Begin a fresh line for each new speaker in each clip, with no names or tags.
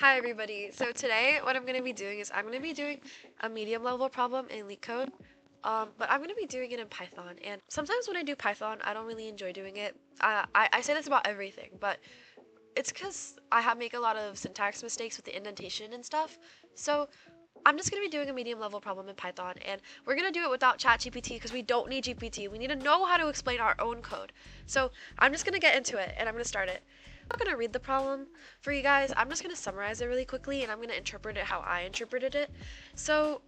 Hi everybody. So today what I'm going to be doing is I'm going to be doing a medium level problem in LeetCode. But I'm going to be doing it in Python. And sometimes when I do Python, I don't really enjoy doing it. I say this about everything, but it's because make a lot of syntax mistakes with the indentation and stuff. So I'm just going to be doing a medium level problem in Python, and we're going to do it without ChatGPT because we don't need GPT. We need to know how to explain our own code. So I'm just going to get into it, and I'm going to start it. I'm not going to read the problem for you guys. I'm just going to summarize it really quickly, and I'm going to interpret it how I interpreted it. So,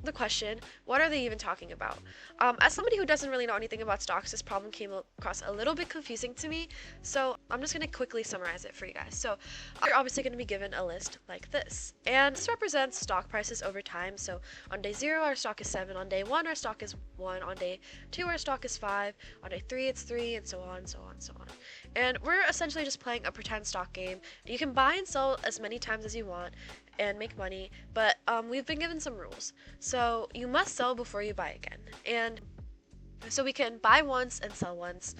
the question, what are they even talking about? As somebody who doesn't really know anything about stocks, this problem came across a little bit confusing to me. So I'm just going to quickly summarize it for you guys. So you're obviously going to be given a list like this. And this represents stock prices over time. So on day 0, our stock is 7. On day 1, our stock is 1. On day 2, our stock is 5. On day 3, it's 3, and so on, so on, so on. And we're essentially just playing a pretend stock game. You can buy and sell as many times as you want and make money, but we've been given some rules. So you must sell before you buy again. And so we can buy once and sell once,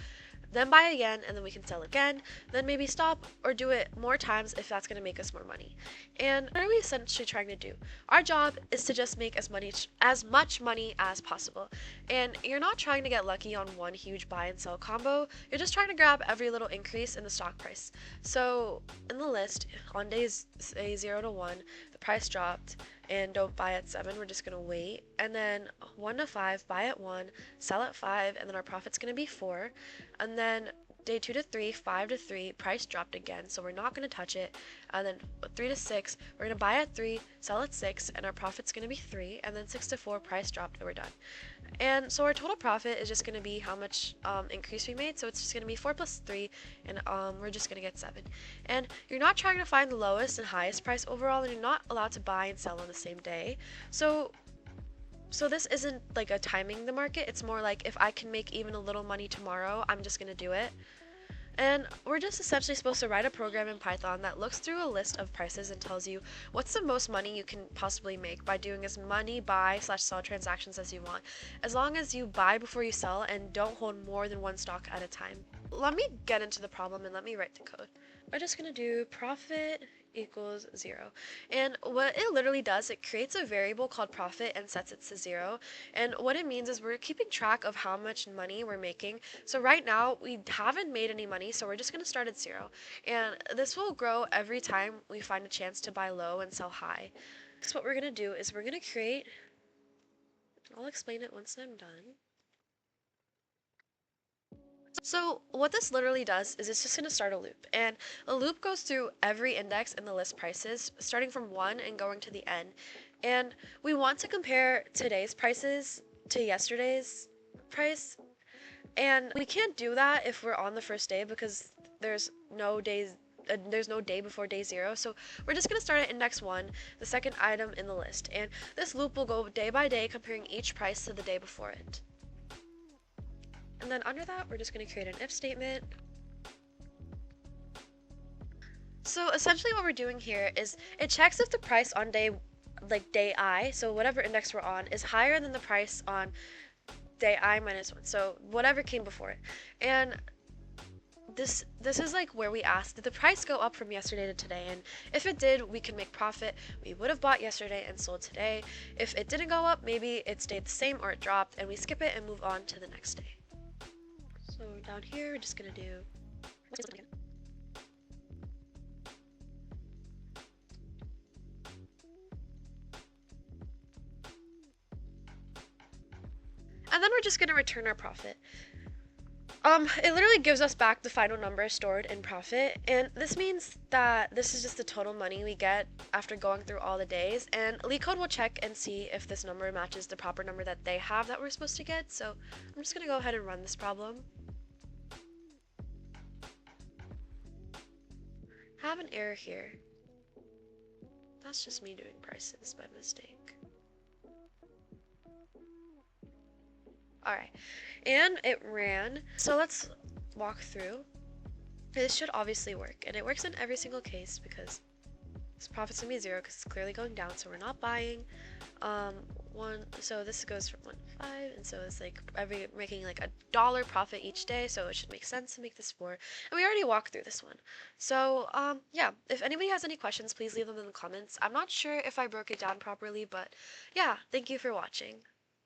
then buy again, and then we can sell again, then maybe stop or do it more times if that's going to make us more money. And what are we essentially trying to do? Our job is to just make as much money as possible. And you're not trying to get lucky on one huge buy and sell combo, you're just trying to grab every little increase in the stock price. So in the list, on days say 0 to 1, the price dropped, and don't buy at 7, we're just going to wait. And then 1 to 5, buy at 1, sell at 5, and then our profit's going to be 4. And then day 2 to 3, 5 to 3, price dropped again, so we're not going to touch it. And then 3 to 6, we're going to buy at 3, sell at 6, and our profit's going to be 3. And then 6 to 4, price dropped, and we're done. And so our total profit is just going to be how much increase we made. So it's just going to be 4 plus 3, and we're just going to get 7. And you're not trying to find the lowest and highest price overall, and you're not allowed to buy and sell on the same day. So this isn't like a timing the market. It's more like if I can make even a little money tomorrow, I'm just going to do it. And we're just essentially supposed to write a program in Python that looks through a list of prices and tells you what's the most money you can possibly make by doing as many buy/sell transactions as you want, as long as you buy before you sell and don't hold more than one stock at a time. Let me get into the problem and let me write the code. We're just going to do profit equals 0. And what it literally does, it creates a variable called profit and sets it to 0. And what it means is we're keeping track of how much money we're making. So right now we haven't made any money, so we're just going to start at 0. And this will grow every time we find a chance to buy low and sell high. So what we're going to do is we're going to create, I'll explain it once I'm done. So what this literally does is it's just going to start a loop, and a loop goes through every index in the list prices, starting from 1 and going to the end. And we want to compare today's prices to yesterday's price, and we can't do that if we're on the first day because there's no day before day 0. So we're just going to start at index 1, the second item in the list, and this loop will go day by day comparing each price to the day before it. And then under that, we're just going to create an if statement. So essentially what we're doing here is it checks if the price on day I, so whatever index we're on, is higher than the price on day I minus 1, so whatever came before it. And this is like where we ask, did the price go up from yesterday to today? And if it did, we can make profit. We would have bought yesterday and sold today. If it didn't go up, maybe it stayed the same or it dropped, and we skip it and move on to the next day. So down here, we're just going to do and then we're just going to return our profit. It literally gives us back the final number stored in profit, and this means that this is just the total money we get after going through all the days, and LeetCode will check and see if this number matches the proper number that they have that we're supposed to get. So I'm just going to go ahead and run this problem. I have an error here. That's just me doing prices by mistake. Alright, and it ran. So let's walk through. This should obviously work, and it works in every single case because this profit's gonna be 0 because it's clearly going down, so we're not buying. So this goes from 1 to 5, and so it's like every making like $1 profit each day, so it should make sense to make this 4. And we already walked through this one. So yeah, if anybody has any questions, please leave them in the comments. I'm not sure if I broke it down properly, but yeah, thank you for watching.